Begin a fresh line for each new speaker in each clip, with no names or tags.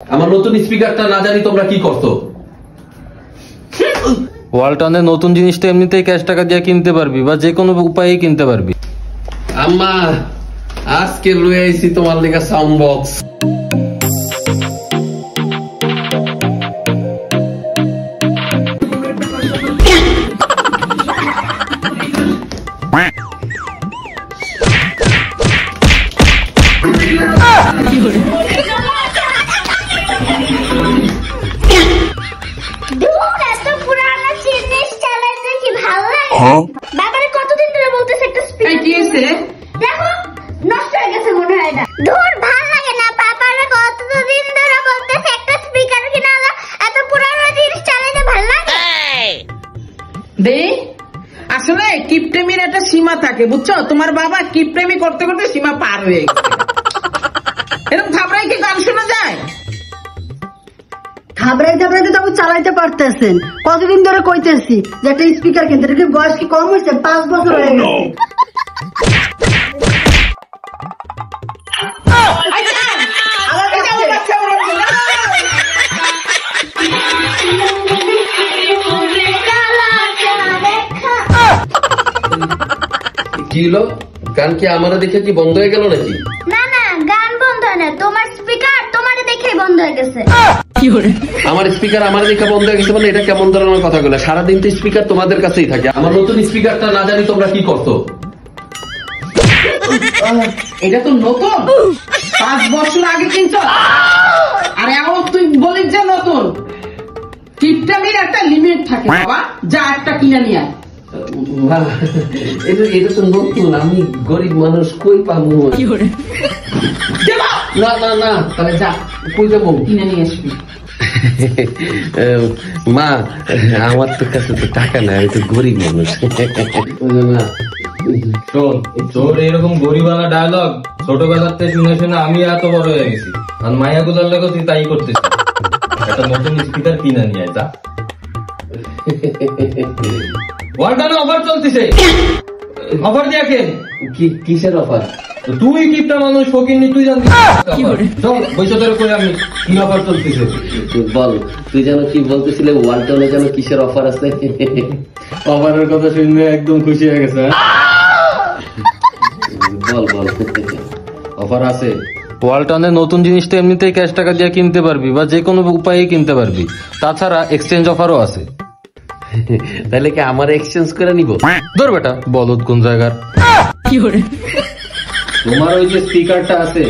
আমার নতুন স্পিকারটা না জানি তোমরা কি করছো।
ওয়ালটনের নতুন জিনিসটা এমনিতেই ক্যাশ টাকা দিয়ে কিনতে পারবি বা যে কোনো উপায়ে কিনতে পারবি।
আম্মা আজকে লয়ে আইছি তোমার লেগে সাউন্ড বক্স।
বাবার কতদিন ধরে বলতেছে একটা স্পিকার কি হইছে দেখো নষ্ট হয়ে গেছে মনে হয় না। ধুর ভাল লাগে না, বাবার কতদিন ধরে বলতেছে একটা স্পিকার কিনা হলো, এত পুরানো জিনিস চালাতে ভাল লাগে
দে। আসলে কিপটেমির একটা সীমা থাকে বুঝছো, তোমার বাবা কিপটেমি করতে করতে সীমা পার হয়ে গেছে। এরকম থাবড়াই কি গান শোনা যায়?
থাবড়াইতে তো চালাইতে পারতেছেন। কতদিন ধরে কইতেছি যে একটা স্পিকার কিনতে, এটা কি বয়স কি কম হয়েছে? 5 বছর হয়ে গেছে।
কি হলো? গান কি আমারে দেখে কি বন্ধ হয়ে গেল নাকি?
না না, গান বন্ধ হয় না, তোমার স্পিকার তোমারে দেখেই বন্ধ হয়ে গেছে।
আমার স্পিকার আমার দেখে বন্ধ হয়ে গেছে মানে এটা কেমন ধরনের কথাগুলো? সারাদিন তো স্পিকার তোমাদের কাছেই থাকে। আমার নতুন স্পিকারটা না জানি তোমরা কি করছো।
এটা তো নতুন, 5 বছর আগে কিনছো। আরে এখন তুই বলিস যে নতুন। কিপটেমির একটা লিমিট থাকে বাবা, যা একটা কিনে নিয়ে আয়।
এটা তো নতুন, আমি গরিব মানুষ কই পাবো? না না না,
তাহলে যা
কই যাবো?
কিনে নিয়ে আসবি।
মা আমার তো কাছে তো টাকা নাই, আমি তো গরিব মানুষ। না
শোন, তোর এরকম গরিবালা ডায়লগ ছোটবেলার থেকে শুনে শুনে আমি এত বড় হয়ে গেছি। আর মায়া গুলার লাগে তুই তাই করতেছিস। একটা নতুন স্পিকার কিনে নিয়ে আয়, যা। ওয়ালটনে অফার চলতেছে, অফার দেখেন।
কিসের অফার?
তুই কিপটা মানুষ ফকির নি, তুই জানবি। চল বৈশাখের করে আমি কি অফার চলতেছে
বল। তুই যেন কি বলতেছিলে ওয়ালটনে যেন কিসের অফার আছে?
অফারের কথা শুনে একদম খুশি হয়ে গেছে।
বল বল, অফার আছে।
ওয়ালটনের নতুন জিনিসটা এমনিতেই ক্যাশ টাকা দিয়ে কিনতে পারবি বা যে কোনো উপায়ে কিনতে পারবি। তাছাড়া এক্সচেঞ্জ অফারও আছে।
তাহলে কি আমার এক্সচেঞ্জ করে নিব?
ধর বেটা, বলদ কোন জায়গার। তোমার ওই যে স্পিকারটা আছে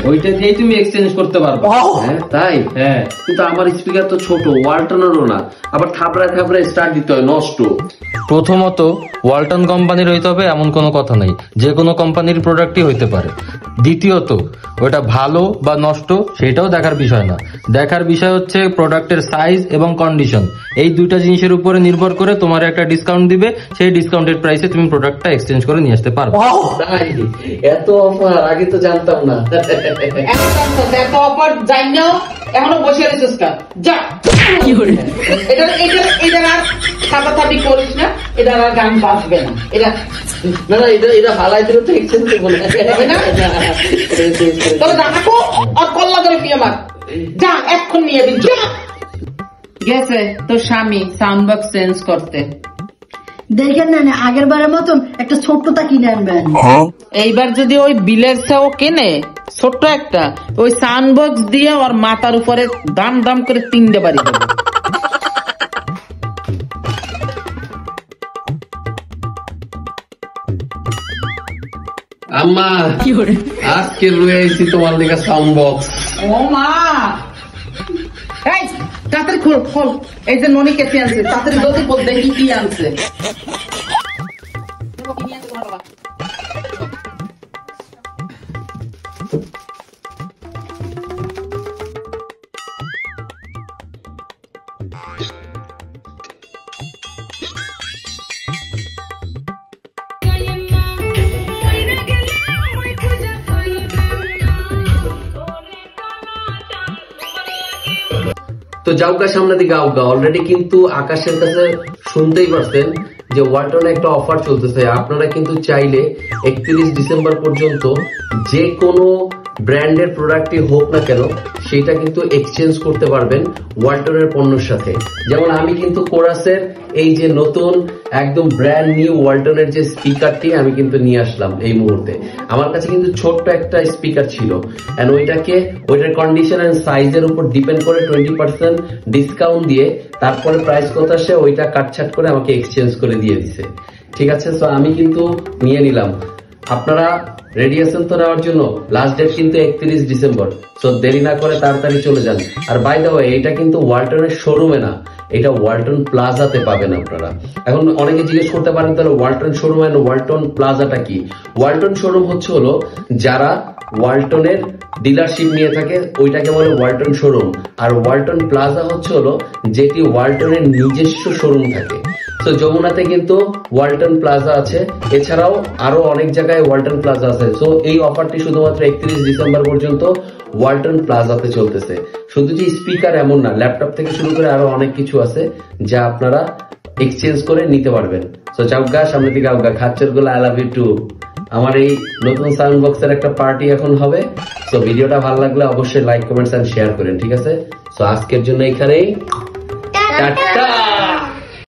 ওইটা দিয়েই তুমি এক্সচেঞ্জ করতে পারবে।
হ্যাঁ তাই?
হ্যাঁ,
কিন্তু আমার স্পিকার তো ছোট, ওয়ালটনেরও না, আবার থাবড়ায় থাবড়ায় স্টার্ট দিতে হয়, নষ্ট।
প্রথমত ওয়ালটন কোম্পানির হইতে হবে এমন কোনো কথা নাই, যে কোনো কোম্পানির প্রোডাক্টই হইতে পারে। দ্বিতীয়ত ওটা ভালো বা নষ্ট সেটাও দেখার বিষয় না, দেখার বিষয় হচ্ছে প্রোডাক্টের সাইজ এবং কন্ডিশন। এই দুইটা জিনিসের উপরে নির্ভর করে তোমার একটা ডিসকাউন্ট দিবে, সেই ডিসকাউন্টেড প্রাইসে তুমি প্রোডাক্টটা এক্সচেঞ্জ করে নিয়ে আসতে পারবে।
তাই? এত অফার আগে তো জানতাম না।
এত অফার যাই না, এখনো বসে রয়েছিস কেন? যা। এটা আর থাপাথাপি করিস না, এটা আর গান বাজবে না। এটা
না না, এটা হালাই দিলে তো এক্সচেঞ্জ করবো না।
তবে দেখো আর কল্লা ধরে কি আমার, যা এখন নিয়ে দিন। গেছে তোর স্বামী সাউন্ড বক্স চেঞ্জ করতে।
দেখেন না আগের বারের মতন একটা ছোট্টটা কিনে আনবেন।
এইবার যদি ওই বিলের সেও কেনে ছোট্ট একটা, ওই সাউন্ড বক্স দিয়ে ওর মাথার উপরে দাম দাম করে 3টে বাড়ি দেবে।
আম্মা আজকে লয়ে আইছি তোমার লেগে সাউন্ড বক্স।
ও মা, এই তাড়াতাড়ি খোল খোল, এই যে ননি কেসে আনছে, তাড়াতাড়ি জলদি বল দেখি কি আনছে।
তো যাও গা সামনে দিকে আউগা। অলরেডি কিন্তু আকাশের কাছে শুনতেই পারছেন যে ওয়ালটনে একটা অফার চলতেছে। আপনারা কিন্তু চাইলে 31 ডিসেম্বর পর্যন্ত যে কোনো ব্র্যান্ডের প্রোডাক্টই হোক না কেন সেটা কিন্তু এক্সচেঞ্জ করতে পারবেন ওয়ালটনের পণ্যের সাথে। যেমন আমি কিন্তু কোরাসের এই যে নতুন একদম ব্র্যান্ড নিউ ওয়ালটনের যে স্পিকারটি আমি কিন্তু নিয়ে আসলাম এই মুহূর্তে। আমার কাছে কিন্তু ছোট্ট একটা স্পিকার ছিল, এন্ড ওইটার কন্ডিশন এন্ড সাইজের উপর ডিপেন্ড করে 20% ডিসকাউন্ট দিয়ে তারপরে প্রাইস কত আসে ওইটা কাটছাট করে আমাকে এক্সচেঞ্জ করে দিয়ে দিছে। ঠিক আছে, সো আমি কিন্তু নিয়ে নিলাম। আপনারা রেডি আছেন তো নেওয়ার জন্য? লাস্ট ডেট কিন্তু 31 ডিসেম্বর, সো দেরি না করে তাড়াতাড়ি চলে যান। আর বাই দ্য ওয়ে, এটা কিন্তু ওয়ালটনের শোরুমে না, এটা ওয়ালটন প্লাজাতে পাবেন আপনারা। এখন অনেকে জিজ্ঞেস করতে পারেন তাহলে ওয়ালটন শোরুম এন্ড ওয়ালটন প্লাজাটা কি? ওয়ালটন শোরুম হলো যারা ওয়ালটনের ডিলারশিপ নিয়ে থাকে ওইটাকে বলে ওয়ালটন শোরুম, আর ওয়ালটন প্লাজা হলো যেটি ওয়ালটনের নিজস্ব শোরুম থাকে। তো যমুনাতে কিন্তু ওয়ালটন প্লাজা আছে, এছাড়াও আরো অনেক জায়গায় ওয়ালটন প্লাজা আছে। তো এই অফারটি শুধুমাত্র 31 ডিসেম্বর পর্যন্ত ওয়ালটন প্লাজাতে চলতেছে। শুধু যে স্পিকার এমন না, ল্যাপটপ থেকে শুরু করে আরো অনেক কিছু আছে যা আপনারা এক্সচেঞ্জ করে নিতে পারবেন। তো চাউগা সামনে থেকে আউগা খাচ্চর গুলো আই লাভ ইউ টু। আমার এই নতুন সাউন্ড বক্সের একটা পার্টি এখন হবে। তো ভিডিওটা ভালো লাগলে অবশ্যই লাইক কমেন্টস এন্ড শেয়ার করেন, ঠিক আছে? তো আজকের জন্য এখানেই টাটা।